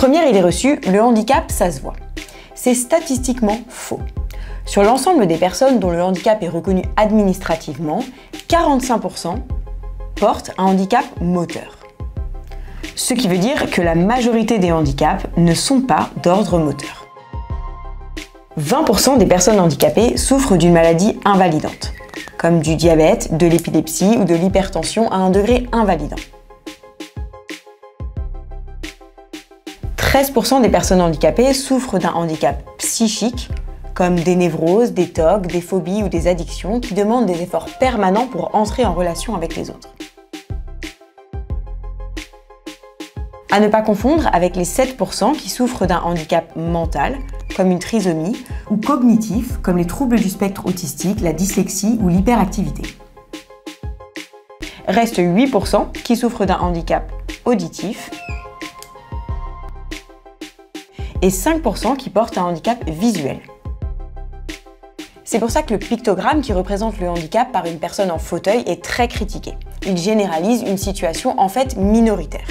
Première idée reçue, le handicap, ça se voit. C'est statistiquement faux. Sur l'ensemble des personnes dont le handicap est reconnu administrativement, 45% portent un handicap moteur. Ce qui veut dire que la majorité des handicaps ne sont pas d'ordre moteur. 20% des personnes handicapées souffrent d'une maladie invalidante, comme du diabète, de l'épilepsie ou de l'hypertension à un degré invalidant. 13% des personnes handicapées souffrent d'un handicap psychique, comme des névroses, des TOC, des phobies ou des addictions qui demandent des efforts permanents pour entrer en relation avec les autres. À ne pas confondre avec les 7% qui souffrent d'un handicap mental, comme une trisomie, ou cognitif, comme les troubles du spectre autistique, la dyslexie ou l'hyperactivité. Reste 8% qui souffrent d'un handicap auditif et 5% qui portent un handicap visuel. C'est pour ça que le pictogramme qui représente le handicap par une personne en fauteuil est très critiqué. Il généralise une situation en fait minoritaire.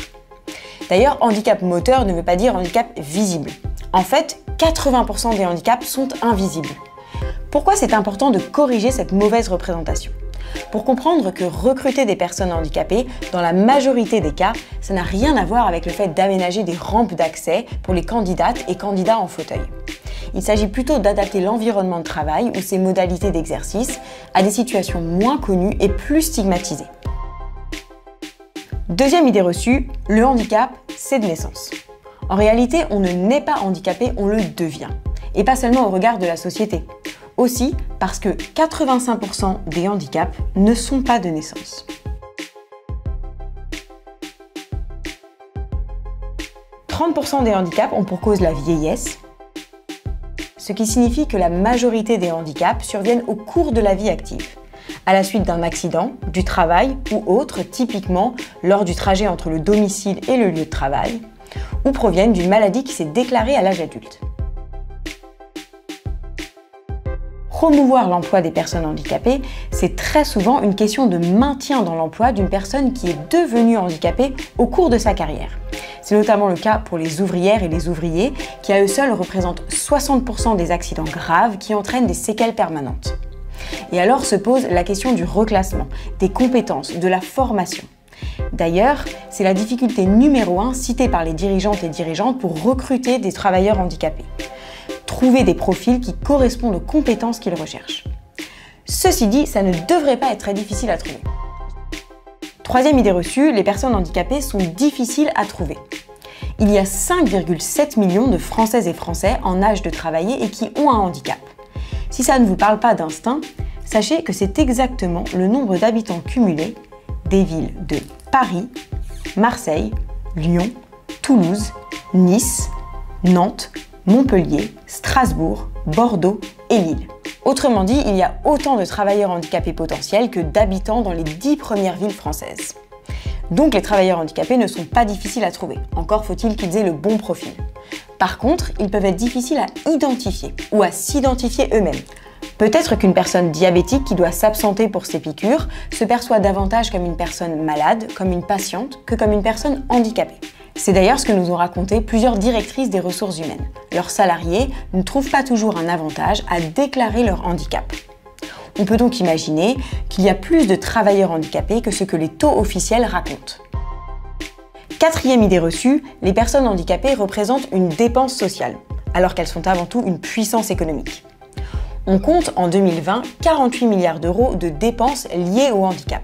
D'ailleurs, handicap moteur ne veut pas dire handicap visible. En fait, 80% des handicaps sont invisibles. Pourquoi c'est important de corriger cette mauvaise représentation? Pour comprendre que recruter des personnes handicapées, dans la majorité des cas, ça n'a rien à voir avec le fait d'aménager des rampes d'accès pour les candidates et candidats en fauteuil. Il s'agit plutôt d'adapter l'environnement de travail ou ses modalités d'exercice à des situations moins connues et plus stigmatisées. Deuxième idée reçue, le handicap, c'est de naissance. En réalité, on ne naît pas handicapé, on le devient. Et pas seulement au regard de la société. Aussi parce que 85% des handicaps ne sont pas de naissance. 30% des handicaps ont pour cause la vieillesse, ce qui signifie que la majorité des handicaps surviennent au cours de la vie active, à la suite d'un accident, du travail ou autre, typiquement lors du trajet entre le domicile et le lieu de travail, ou proviennent d'une maladie qui s'est déclarée à l'âge adulte. Promouvoir l'emploi des personnes handicapées, c'est très souvent une question de maintien dans l'emploi d'une personne qui est devenue handicapée au cours de sa carrière. C'est notamment le cas pour les ouvrières et les ouvriers, qui à eux seuls représentent 60% des accidents graves qui entraînent des séquelles permanentes. Et alors se pose la question du reclassement, des compétences, de la formation. D'ailleurs, c'est la difficulté numéro 1 citée par les dirigeantes et dirigeants pour recruter des travailleurs handicapés. Trouver des profils qui correspondent aux compétences qu'ils recherchent. Ceci dit, ça ne devrait pas être très difficile à trouver. Troisième idée reçue, les personnes handicapées sont difficiles à trouver. Il y a 5,7 millions de Françaises et Français en âge de travailler et qui ont un handicap. Si ça ne vous parle pas d'instinct, sachez que c'est exactement le nombre d'habitants cumulés des villes de Paris, Marseille, Lyon, Toulouse, Nice, Nantes, Montpellier, Strasbourg, Bordeaux et Lille. Autrement dit, il y a autant de travailleurs handicapés potentiels que d'habitants dans les 10 premières villes françaises. Donc les travailleurs handicapés ne sont pas difficiles à trouver, encore faut-il qu'ils aient le bon profil. Par contre, ils peuvent être difficiles à identifier ou à s'identifier eux-mêmes. Peut-être qu'une personne diabétique qui doit s'absenter pour ses piqûres se perçoit davantage comme une personne malade, comme une patiente, que comme une personne handicapée. C'est d'ailleurs ce que nous ont raconté plusieurs directrices des ressources humaines. Leurs salariés ne trouvent pas toujours un avantage à déclarer leur handicap. On peut donc imaginer qu'il y a plus de travailleurs handicapés que ce que les taux officiels racontent. Quatrième idée reçue, les personnes handicapées représentent une dépense sociale, alors qu'elles sont avant tout une puissance économique. On compte en 2020 48 milliards d'euros de dépenses liées au handicap.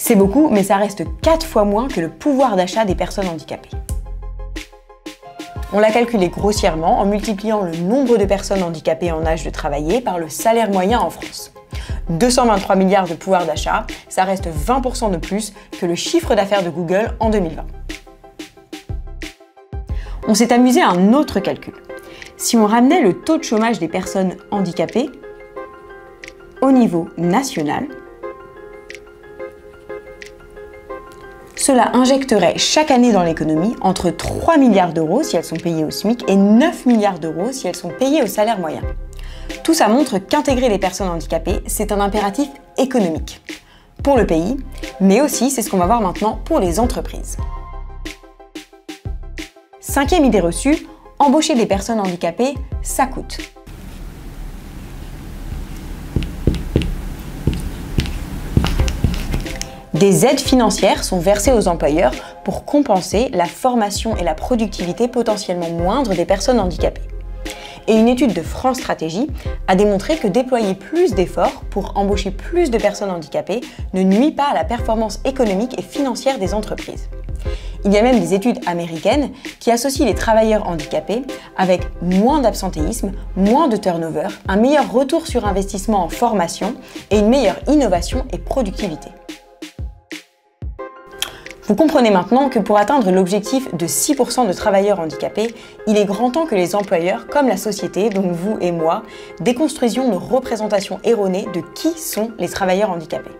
C'est beaucoup, mais ça reste 4 fois moins que le pouvoir d'achat des personnes handicapées. On l'a calculé grossièrement en multipliant le nombre de personnes handicapées en âge de travailler par le salaire moyen en France. 223 milliards de pouvoir d'achat, ça reste 20% de plus que le chiffre d'affaires de Google en 2020. On s'est amusé à un autre calcul. Si on ramenait le taux de chômage des personnes handicapées au niveau national, cela injecterait chaque année dans l'économie entre 3 milliards d'euros si elles sont payées au SMIC et 9 milliards d'euros si elles sont payées au salaire moyen. Tout ça montre qu'intégrer les personnes handicapées, c'est un impératif économique pour le pays, mais aussi c'est ce qu'on va voir maintenant pour les entreprises. 5e idée reçue, embaucher des personnes handicapées, ça coûte. Des aides financières sont versées aux employeurs pour compenser la formation et la productivité potentiellement moindres des personnes handicapées. Et une étude de France Stratégie a démontré que déployer plus d'efforts pour embaucher plus de personnes handicapées ne nuit pas à la performance économique et financière des entreprises. Il y a même des études américaines qui associent les travailleurs handicapés avec moins d'absentéisme, moins de turnover, un meilleur retour sur investissement en formation et une meilleure innovation et productivité. Vous comprenez maintenant que pour atteindre l'objectif de 6% de travailleurs handicapés, il est grand temps que les employeurs, comme la société, donc vous et moi, déconstruisions nos représentations erronées de qui sont les travailleurs handicapés.